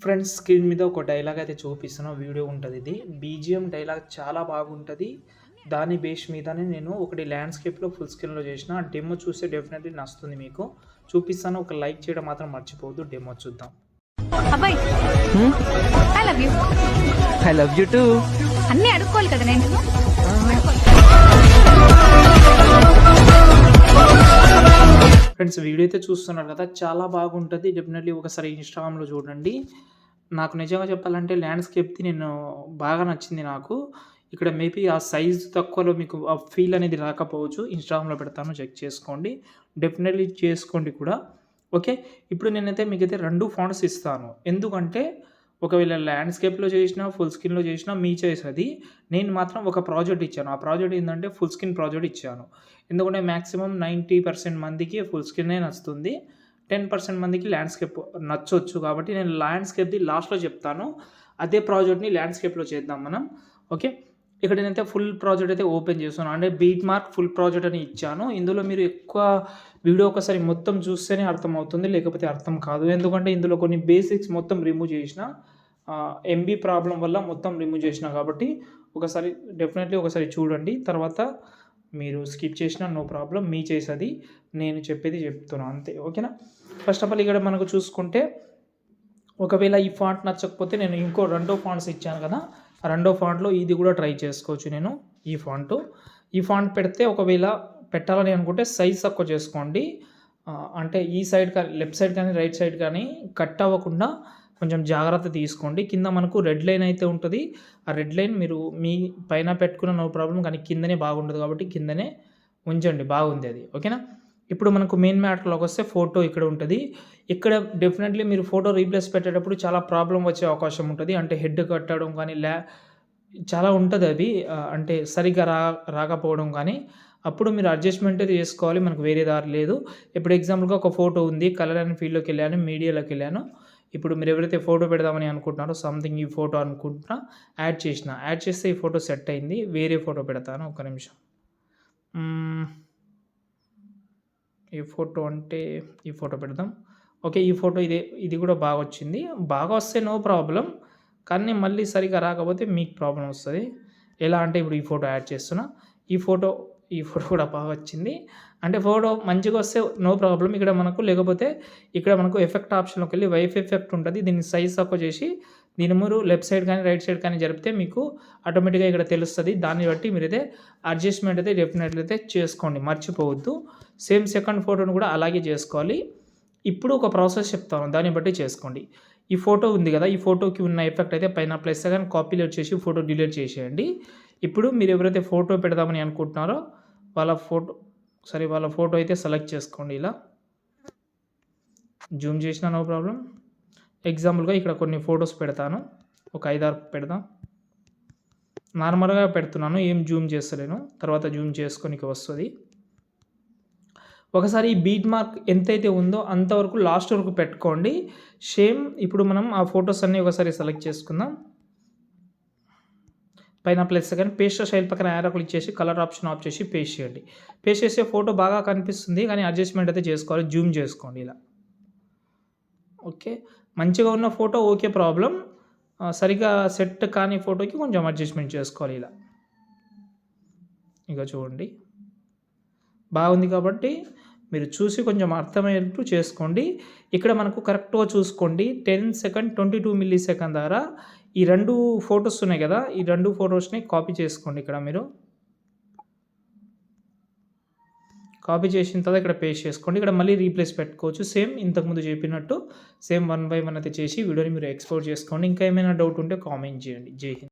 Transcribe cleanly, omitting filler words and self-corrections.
Friends screen మీద ఒక dialogue అయితే చూపిస్తున్న వీడియో ఉంటుంది. ఇది బీజిఎం డైలాగ్ చాలా బాగుంటుంది. దాని బేస్ మీదనే నేను ఒకటి ల్యాండ్స్కేప్లో ఫుల్ స్క్రీన్లో చేసిన డెమో చూస్తే డెఫినెట్లీ నచ్చుతుంది. మీకు చూపిస్తాను. ఒక లైక్ చేయడం మాత్రం మర్చిపోవద్దు. డెమో చూద్దాం. అబ్బాయి I love you. I love you two. అన్నీ అడుక్కోవాలి కదా నేను. ఫ్రెండ్స్ వీడియో అయితే చూస్తున్నారు కదా, చాలా బాగుంటుంది. డెఫినెట్లీ ఒకసారి ఇన్స్టాగ్రామ్లో చూడండి. నాకు నిజంగా చెప్పాలంటే ల్యాండ్స్కేప్ది నేను బాగా నచ్చింది నాకు. ఇక్కడ మేబీ ఆ సైజ్ తక్కువలో మీకు ఆ ఫీల్ అనేది రాకపోవచ్చు. ఇన్స్టాగ్రామ్లో పెడతాను, చెక్ చేసుకోండి. డెఫినెట్లీ చేసుకోండి కూడా. ఓకే, ఇప్పుడు నేనైతే మీకైతే 2 ఫాంట్స్ ఇస్తాను. ఎందుకంటే ఒకవేళ ల్యాండ్స్కేప్లో చేసినా ఫుల్ స్క్రీన్లో చేసినా మీ చాయిస్ అది. నేను మాత్రం ఒక ప్రాజెక్ట్ ఇచ్చాను. ఆ ప్రాజెక్ట్ ఏంటంటే ఫుల్ స్క్రీన్ ప్రాజెక్ట్ ఇచ్చాను. ఎందుకంటే మ్యాక్సిమం 90% మందికి ఫుల్ స్క్రీనే నచ్చుతుంది. 10% మందికి ల్యాండ్స్కేప్ నచ్చొచ్చు. కాబట్టి నేను ల్యాండ్స్కేప్ది లాస్ట్లో చెప్తాను. అదే ప్రాజెక్ట్ని ల్యాండ్స్కేప్లో చేద్దాం మనం. ఓకే, ఇక్కడ నేనైతే ఫుల్ ప్రాజెక్ట్ అయితే ఓపెన్ చేస్తున్నాను. అంటే బీట్ మార్క్ ఫుల్ ప్రాజెక్ట్ అని ఇచ్చాను. ఇందులో మీరు ఎక్కువ వీడియో ఒకసారి మొత్తం చూస్తేనే అర్థమవుతుంది, లేకపోతే అర్థం కాదు. ఎందుకంటే ఇందులో కొన్ని బేసిక్స్ మొత్తం రిమూవ్ చేసిన, ఎంబీ ప్రాబ్లం వల్ల మొత్తం రిమూవ్ చేసిన. కాబట్టి ఒకసారి డెఫినెట్లీ ఒకసారి చూడండి. తర్వాత మీరు స్కిప్ చేసినా నో ప్రాబ్లం, మీ చేసేది. నేను చెప్పేది చెప్తున్నాను అంతే. ఓకేనా. ఫస్ట్ ఆఫ్ ఆల్ ఇక్కడ మనకు చూసుకుంటే ఒకవేళ ఈ ఫాంట్ నచ్చకపోతే నేను ఇంకో 2 ఫాంట్స్ ఇచ్చాను కదా, ఆ 2 ఫాంట్లో ఇది కూడా ట్రై చేసుకోవచ్చు. నేను ఈ ఫాంట్ పెడితే ఒకవేళ పెట్టాలని అనుకుంటే సైజ్ తక్కువ చేసుకోండి. అంటే ఈ సైడ్ కానీ లెఫ్ట్ సైడ్ కానీ రైట్ సైడ్ కానీ కట్ అవ్వకుండా కొంచెం జాగ్రత్త తీసుకోండి. కింద మనకు రెడ్ లైన్ అయితే ఉంటుంది. ఆ రెడ్ లైన్ మీరు మీ పైన పెట్టుకున్న నో ప్రాబ్లం, కానీ కిందనే బాగుంటుంది కాబట్టి కిందనే ఉంచండి, బాగుంది అది. ఓకేనా. ఇప్పుడు మనకు మెయిన్ మ్యాటర్లోకి వస్తే ఫోటో ఇక్కడ ఉంటుంది. ఇక్కడ డెఫినెట్లీ మీరు ఫోటో రీప్లేస్ పెట్టేటప్పుడు చాలా ప్రాబ్లం వచ్చే అవకాశం ఉంటుంది. అంటే హెడ్ కట్టడం కానీ చాలా ఉంటుంది అది. అంటే సరిగ్గా రాకపోవడం కానీ అప్పుడు మీరు అడ్జస్ట్మెంట్ అయితే చేసుకోవాలి. మనకు వేరే దారి లేదు. ఇప్పుడు ఎగ్జాంపుల్గా ఒక ఫోటో ఉంది, కలర్ అండ్ ఫీల్డ్లోకి వెళ్ళాను, మీడియాలోకి వెళ్ళాను. ఇప్పుడు మీరు ఎవరైతే ఫోటో పెడదామని అనుకుంటున్నారో సంథింగ్ ఈ ఫోటో అనుకుంటున్నా యాడ్ చేస్తే ఈ ఫోటో సెట్ అయింది. వేరే ఫోటో పెడతాను, ఒక నిమిషం. ఈ ఫోటో అంటే ఈ ఫోటో పెడదాం. ఓకే, ఈ ఫోటో ఇది కూడా బాగా వచ్చింది. బాగా వస్తే నో ప్రాబ్లం, కానీ మళ్ళీ సరిగా రాకపోతే మీకు ప్రాబ్లం వస్తుంది. ఎలా అంటే ఇప్పుడు ఈ ఫోటో యాడ్ చేస్తున్నా. ఈ ఫోటో కూడా బాగా వచ్చింది. అంటే ఫోటో మంచిగా వస్తే నో ప్రాబ్లం. ఇక్కడ మనకు లేకపోతే ఇక్కడ మనకు ఎఫెక్ట్ ఆప్షన్లోకి వెళ్ళి వైఫ్ ఎఫెక్ట్ ఉంటుంది. దీన్ని సైజ్ తక్కువ చేసి దీని మీరు లెఫ్ట్ సైడ్ కానీ రైట్ సైడ్ కానీ జరిపితే మీకు ఆటోమేటిక్గా ఇక్కడ తెలుస్తుంది. దాన్ని బట్టి మీరైతే అడ్జస్ట్మెంట్ అయితే డెఫినెట్లీ అయితే చేసుకోండి, మర్చిపోవద్దు. సేమ్ సెకండ్ ఫోటోను కూడా అలాగే చేసుకోవాలి. ఇప్పుడు ఒక ప్రాసెస్ చెప్తాను, దాన్ని బట్టి చేసుకోండి. ఈ ఫోటో ఉంది కదా, ఈ ఫోటోకి ఉన్న ఎఫెక్ట్ అయితే పైన ప్లస్ కానీ కాపీ చేసి ఫోటో డిలీట్ చేసేయండి. ఇప్పుడు మీరు ఎవరైతే ఫోటో పెడదామని అనుకుంటున్నారో వాళ్ళ ఫోటో అయితే సెలెక్ట్ చేసుకోండి. ఇలా జూమ్ చేసినా నో ప్రాబ్లం. ఎగ్జాంపుల్గా ఇక్కడ కొన్ని ఫొటోస్ పెడతాను, ఒక 5-6 పెడదాం. నార్మల్గా పెడుతున్నాను, ఏం జూమ్ చేస్తలేను. తర్వాత జూమ్ చేసుకొని వస్తుంది. ఒకసారి ఈ బీట్ మార్క్ ఎంతైతే ఉందో అంతవరకు లాస్ట్ వరకు పెట్టుకోండి. సేమ్ ఇప్పుడు మనం ఆ ఫొటోస్ అన్నీ ఒకసారి సెలెక్ట్ చేసుకుందాం. పైన ప్లస్ కానీ పేస్ట్ స్టైల్ పక్కన యారో క్లిక్ చేసి కలర్ ఆప్షన్ ఆఫ్ చేసి పేస్ట్ చేయండి. పేస్ట్ చేసే ఫోటో బాగా కనిపిస్తుంది, కానీ అడ్జస్ట్మెంట్ అయితే చేసుకోవాలి. జూమ్ చేసుకోండి ఇలా. ఓకే, మంచిగా ఉన్న ఫోటో ఓకే ప్రాబ్లం. సరిగా సెట్ కానీ ఫోటోకి కొంచెం అడ్జస్ట్మెంట్ చేసుకోవాలి ఇలా. ఇక చూడండి బాగుంది. కాబట్టి మీరు చూసి కొంచెం అర్థమయ్యేట్టు చేసుకోండి. ఇక్కడ మనకు కరెక్ట్గా చూసుకోండి. 10 సెకండ్ 22 మిల్లీ సెకండ్ ద్వారా ఈ 2 ఫొటోస్ ఉన్నాయి కదా, ఈ 2 ఫొటోస్ని కాపీ చేసుకోండి. ఇక్కడ మీరు కాపీ చేసిన తర్వాత ఇక్కడ పేస్ట్ చేసుకోండి. ఇక్కడ మళ్ళీ రీప్లేస్ పెట్టుకోవచ్చు. సేమ్ ఇంతకుముందు చెప్పినట్టు సేమ్ 1 by 1 అయితే చేసి వీడియోని మీరు ఎక్స్పోర్ట్ చేసుకోండి. ఇంకా ఏమైనా డౌట్ ఉంటే కామెంట్ చేయండి. జై హింద్.